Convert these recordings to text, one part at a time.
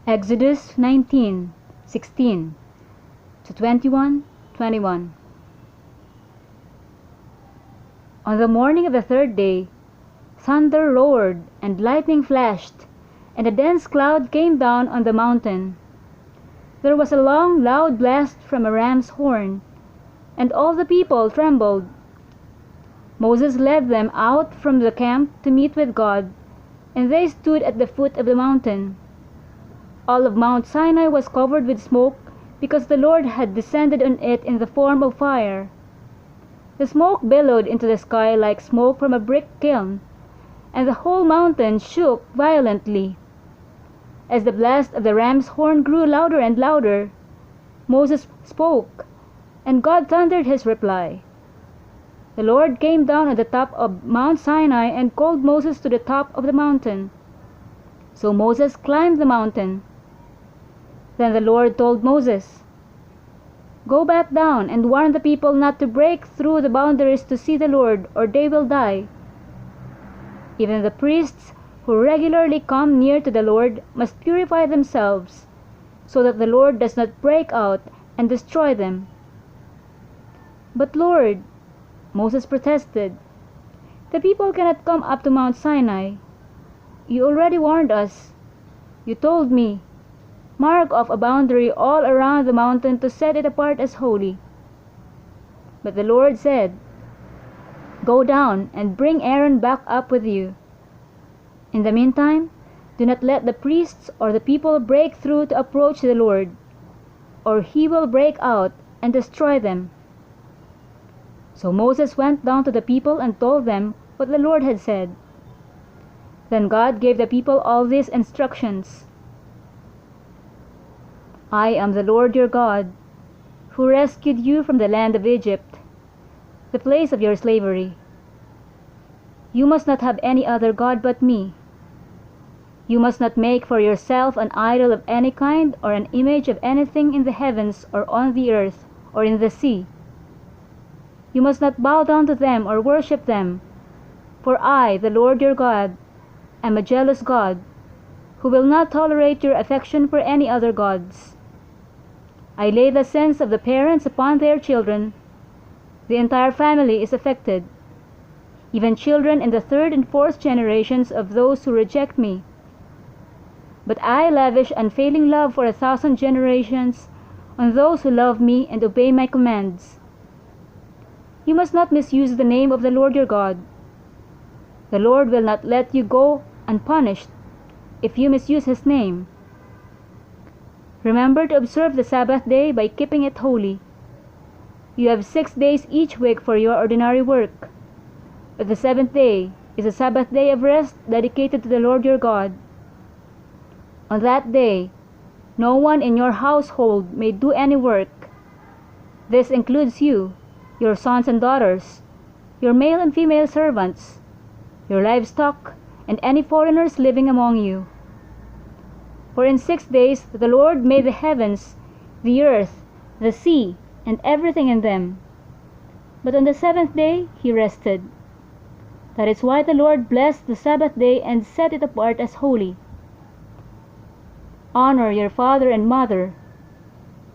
Exodus 19:16 to 21:21. On the morning of the third day, thunder roared and lightning flashed, and a dense cloud came down on the mountain. There was a long, loud blast from a ram's horn, and all the people trembled. Moses led them out from the camp to meet with God, and they stood at the foot of the mountain. All of Mount Sinai was covered with smoke, because the Lord had descended on it in the form of fire. The smoke billowed into the sky like smoke from a brick kiln, and the whole mountain shook violently. As the blast of the ram's horn grew louder and louder, Moses spoke, and God thundered his reply. The Lord came down on the top of Mount Sinai and called Moses to the top of the mountain. So Moses climbed the mountain. Then the Lord told Moses, "Go back down and warn the people not to break through the boundaries to see the Lord, or they will die. Even the priests who regularly come near to the Lord must purify themselves, so that the Lord does not break out and destroy them." "But Lord," Moses protested, "the people cannot come up to Mount Sinai. You already warned us. You told me, 'Mark off a boundary all around the mountain to set it apart as holy.'" But the Lord said, "Go down and bring Aaron back up with you. In the meantime, do not let the priests or the people break through to approach the Lord, or he will break out and destroy them." So Moses went down to the people and told them what the Lord had said. Then God gave the people all these instructions. "I am the Lord your God, who rescued you from the land of Egypt, the place of your slavery. You must not have any other God but me. You must not make for yourself an idol of any kind or an image of anything in the heavens or on the earth or in the sea. You must not bow down to them or worship them, for I, the Lord your God, am a jealous God, who will not tolerate your affection for any other gods. I lay the sins of the parents upon their children. The entire family is affected, even children in the third and fourth generations of those who reject me. But I lavish unfailing love for 1,000 generations on those who love me and obey my commands. You must not misuse the name of the Lord your God. The Lord will not let you go unpunished if you misuse his name. Remember to observe the Sabbath day by keeping it holy. You have 6 days each week for your ordinary work, but the seventh day is a Sabbath day of rest dedicated to the Lord your God. On that day, no one in your household may do any work. This includes you, your sons and daughters, your male and female servants, your livestock, and any foreigners living among you. For in 6 days the Lord made the heavens, the earth, the sea, and everything in them. But on the seventh day he rested. That is why the Lord blessed the Sabbath day and set it apart as holy. Honor your father and mother.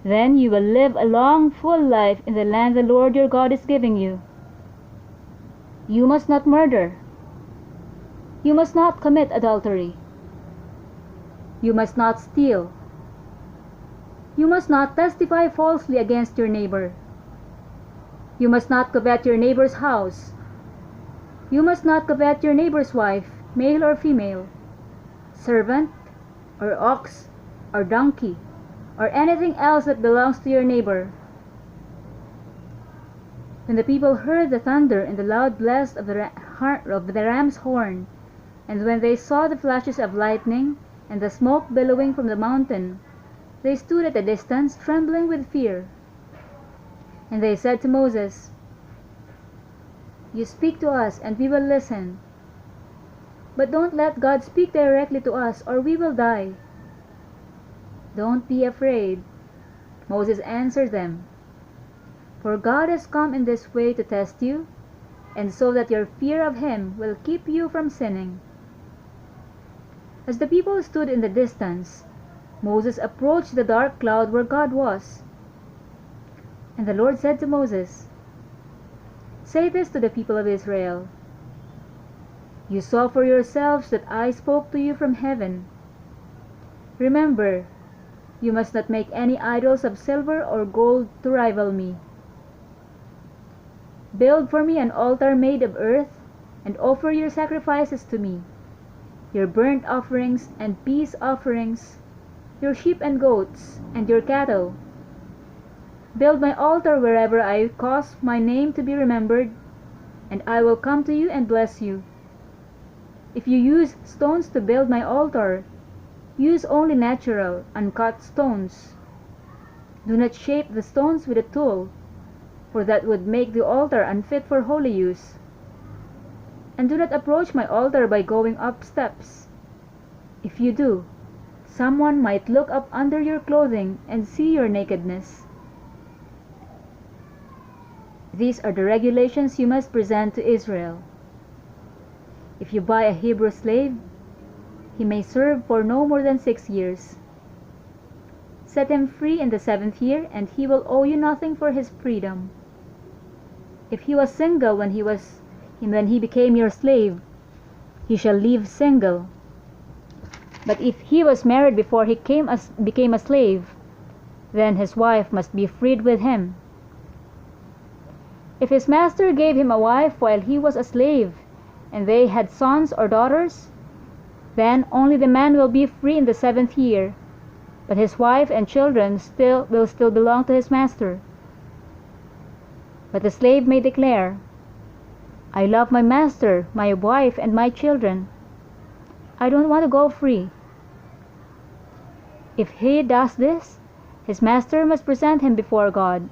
Then you will live a long, full life in the land the Lord your God is giving you. You must not murder. You must not commit adultery. You must not steal. You must not testify falsely against your neighbor. You must not covet your neighbor's house. You must not covet your neighbor's wife, male or female, servant, or ox, or donkey, or anything else that belongs to your neighbor." When the people heard the thunder and the loud blast of the ram's horn, and when they saw the flashes of lightning and the smoke billowing from the mountain, they stood at a distance, trembling with fear. And they said to Moses, "You speak to us, and we will listen. But don't let God speak directly to us, or we will die." "Don't be afraid," Moses answered them, "for God has come in this way to test you, and so that your fear of him will keep you from sinning." As the people stood in the distance, Moses approached the dark cloud where God was. And the Lord said to Moses, "Say this to the people of Israel. You saw for yourselves that I spoke to you from heaven. Remember, you must not make any idols of silver or gold to rival me. Build for me an altar made of earth and offer your sacrifices to me, your burnt offerings and peace offerings, your sheep and goats, and your cattle. Build my altar wherever I cause my name to be remembered, and I will come to you and bless you. If you use stones to build my altar, use only natural, uncut stones. Do not shape the stones with a tool, for that would make the altar unfit for holy use. And do not approach my altar by going up steps. If you do, someone might look up under your clothing and see your nakedness. These are the regulations you must present to Israel. If you buy a Hebrew slave, he may serve for no more than 6 years. Set him free in the 7th year, and he will owe you nothing for his freedom. If he was single when he became your slave, he shall leave single. But if he was married before he became a slave, then his wife must be freed with him. If his master gave him a wife while he was a slave, and they had sons or daughters, then only the man will be free in the 7th year, but his wife and children will still belong to his master. But the slave may declare, "I love my master, my wife, and my children. I don't want to go free." If he does this, his master must present him before God.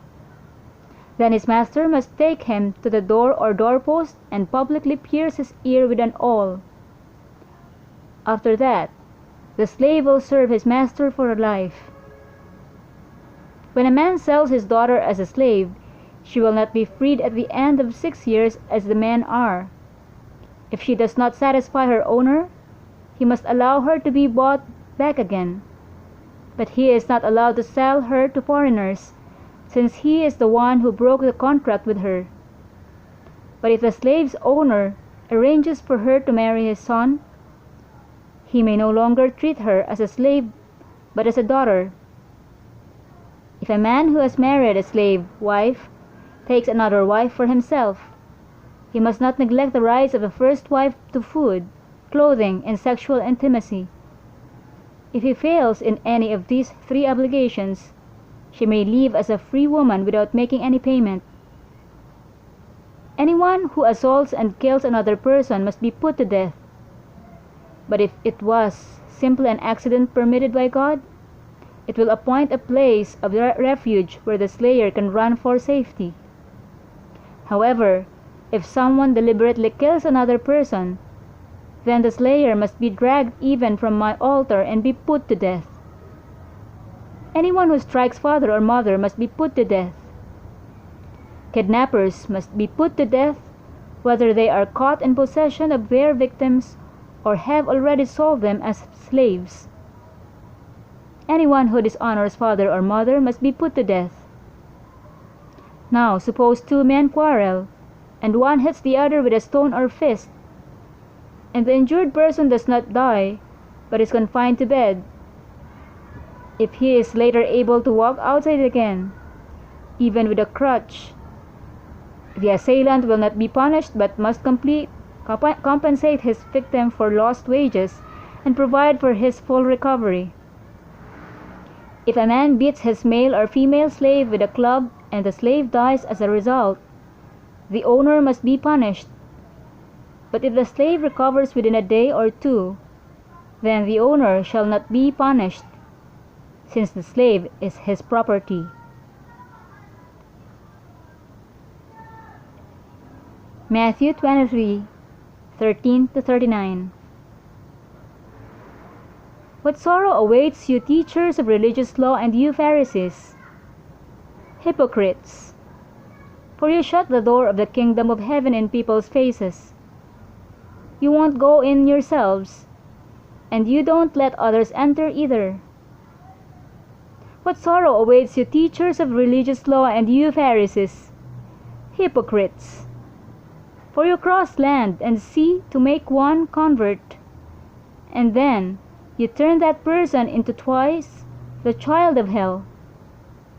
Then his master must take him to the door or doorpost and publicly pierce his ear with an awl. After that, the slave will serve his master for life. When a man sells his daughter as a slave, she will not be freed at the end of 6 years as the men are. If she does not satisfy her owner, he must allow her to be bought back again. But he is not allowed to sell her to foreigners, since he is the one who broke the contract with her. But if the slave's owner arranges for her to marry his son, he may no longer treat her as a slave, but as a daughter. If a man who has married a slave wife takes another wife for himself, he must not neglect the rights of the first wife to food, clothing, and sexual intimacy. If he fails in any of these 3 obligations, she may leave as a free woman without making any payment. Anyone who assaults and kills another person must be put to death. But if it was simply an accident permitted by God, it will appoint a place of refuge where the slayer can run for safety. However, if someone deliberately kills another person, then the slayer must be dragged even from my altar and be put to death. Anyone who strikes father or mother must be put to death. Kidnappers must be put to death, whether they are caught in possession of their victims or have already sold them as slaves. Anyone who dishonors father or mother must be put to death. Now suppose 2 men quarrel, and one hits the other with a stone or fist, and the injured person does not die, but is confined to bed. If he is later able to walk outside again, even with a crutch, the assailant will not be punished but must compensate his victim for lost wages and provide for his full recovery. If a man beats his male or female slave with a club and the slave dies as a result, the owner must be punished. But if the slave recovers within a day or 2, then the owner shall not be punished, since the slave is his property. Matthew 23:13-39. What sorrow awaits you, teachers of religious law, and you, Pharisees, hypocrites! For you shut the door of the kingdom of heaven in people's faces. You won't go in yourselves, and you don't let others enter either. What sorrow awaits you, teachers of religious law, and you Pharisees, hypocrites! For you cross land and sea to make one convert, and then you turn that person into twice the child of hell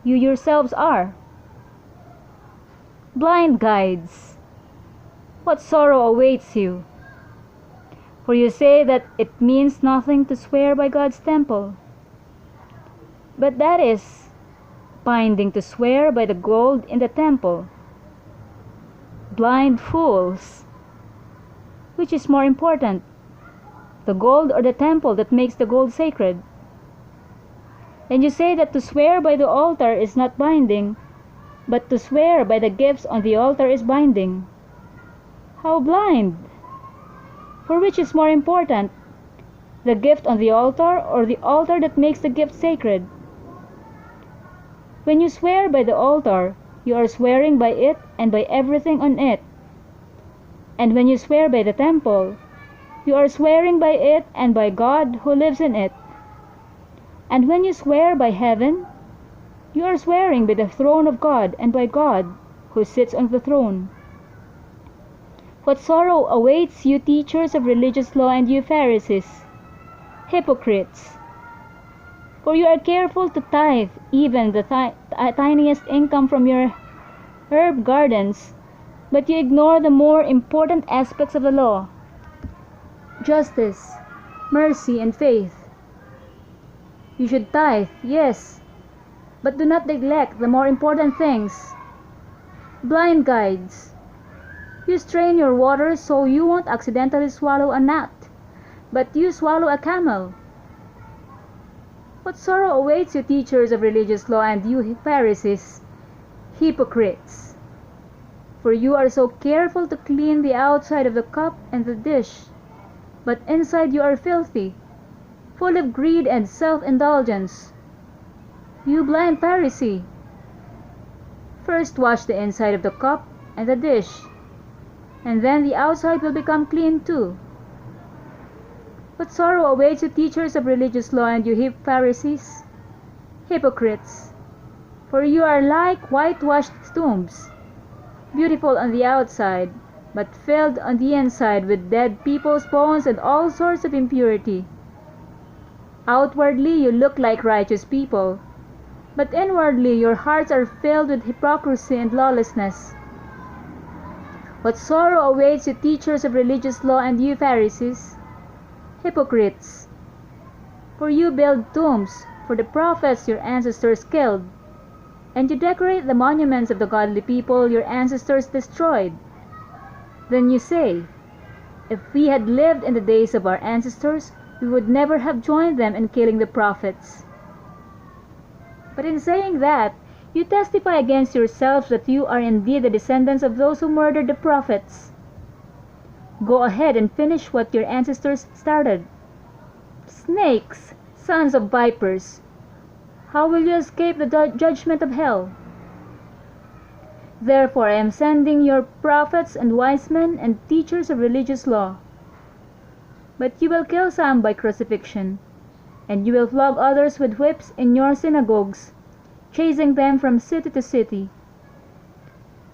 you yourselves are. Blind guides! What sorrow awaits you! For you say that it means nothing to swear by God's temple. But that is binding to swear by the gold in the temple. Blind fools! Which is more important, the gold or the temple that makes the gold sacred? And you say that to swear by the altar is not binding, but to swear by the gifts on the altar is binding. How blind! For which is more important, the gift on the altar or the altar that makes the gift sacred? When you swear by the altar, you are swearing by it and by everything on it. And when you swear by the temple, you are swearing by it and by God who lives in it. And when you swear by heaven, you are swearing by the throne of God and by God who sits on the throne. What sorrow awaits you, teachers of religious law, and you Pharisees, hypocrites! For you are careful to tithe even the tiniest income from your herb gardens, but you ignore the more important aspects of the law: justice, mercy, and faith. You should tithe, yes, but do not neglect the more important things. Blind guides! You strain your water so you won't accidentally swallow a gnat, but you swallow a camel. What sorrow awaits you, teachers of religious law, and you Pharisees, hypocrites! For you are so careful to clean the outside of the cup and the dish, but inside you are filthy, full of greed and self-indulgence. You blind Pharisee! First wash the inside of the cup and the dish, and then the outside will become clean too. What sorrow awaits you, teachers of religious law, and you Pharisees, hypocrites! For you are like whitewashed tombs, beautiful on the outside, but filled on the inside with dead people's bones and all sorts of impurity. Outwardly you look like righteous people, but inwardly your hearts are filled with hypocrisy and lawlessness. What sorrow awaits you, teachers of religious law, and you Pharisees, hypocrites! For you build tombs for the prophets your ancestors killed, and you decorate the monuments of the godly people your ancestors destroyed. Then you say, if we had lived in the days of our ancestors, we would never have joined them in killing the prophets. But in saying that, you testify against yourselves that you are indeed the descendants of those who murdered the prophets. Go ahead and finish what your ancestors started. Snakes, sons of vipers! How will you escape the judgment of hell? Therefore I am sending your prophets and wise men and teachers of religious law. But you will kill some by crucifixion, and you will flog others with whips in your synagogues, chasing them from city to city.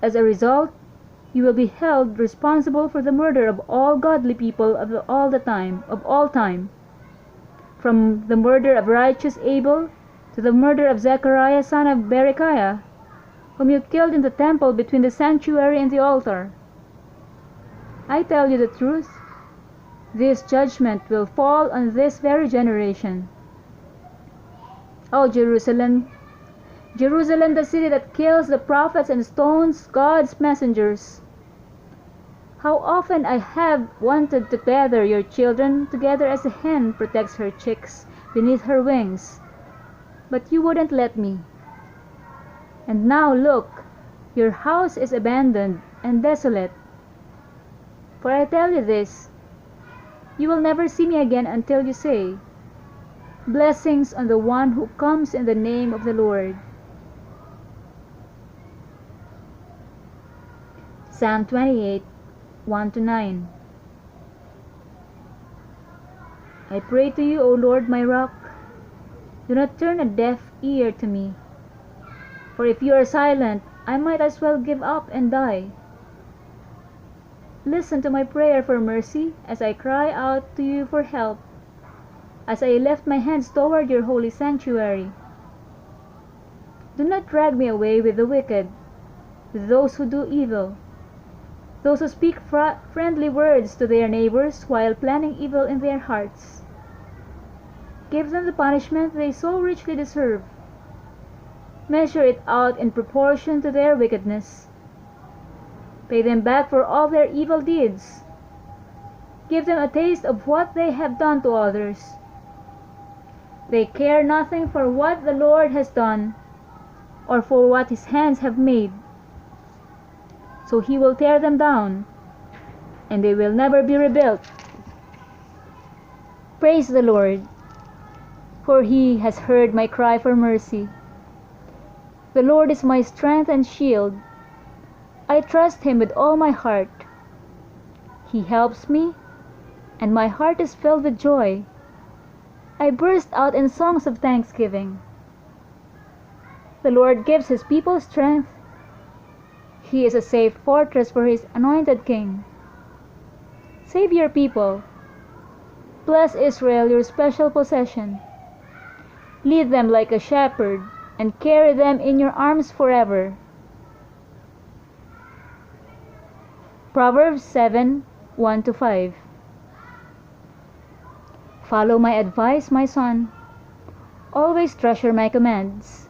As a result, you will be held responsible for the murder of all godly people of all time, from the murder of righteous Abel to the murder of Zechariah son of Berechiah, whom you killed in the temple between the sanctuary and the altar. I tell you the truth, this judgment will fall on this very generation. O Jerusalem, Jerusalem, the city that kills the prophets and stones God's messengers! How often I have wanted to gather your children together as a hen protects her chicks beneath her wings, but you wouldn't let me. And now look, your house is abandoned and desolate. For I tell you this, you will never see me again until you say, blessings on the one who comes in the name of the Lord. Psalm 28, 1-9. I pray to you, O Lord, my rock. Do not turn a deaf ear to me. For if you are silent, I might as well give up and die. Listen to my prayer for mercy as I cry out to you for help, as I lift my hands toward your holy sanctuary. Do not drag me away with the wicked, with those who do evil, those who speak friendly words to their neighbors while planning evil in their hearts. Give them the punishment they so richly deserve. Measure it out in proportion to their wickedness. Pay them back for all their evil deeds. Give them a taste of what they have done to others. They care nothing for what the Lord has done, or for what his hands have made. So he will tear them down, and they will never be rebuilt. Praise the Lord, for he has heard my cry for mercy. The Lord is my strength and shield. I trust him with all my heart. He helps me, and my heart is filled with joy. I burst out in songs of thanksgiving. The Lord gives his people strength. He is a safe fortress for his anointed king. Save your people. Bless Israel, your special possession. Lead them like a shepherd, and carry them in your arms forever. Proverbs 7:1-5. Follow my advice, my son. Always treasure my commands.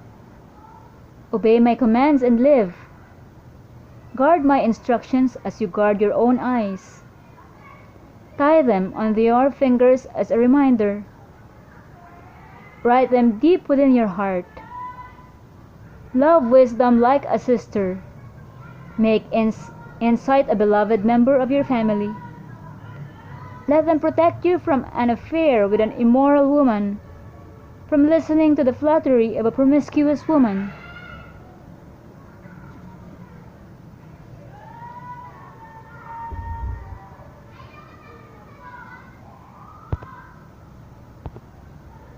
Obey my commands and live. Guard my instructions as you guard your own eyes. Tie them on your fingers as a reminder. Write them deep within your heart. Love wisdom like a sister. Make insight a beloved member of your family. Let them protect you from an affair with an immoral woman, from listening to the flattery of a promiscuous woman.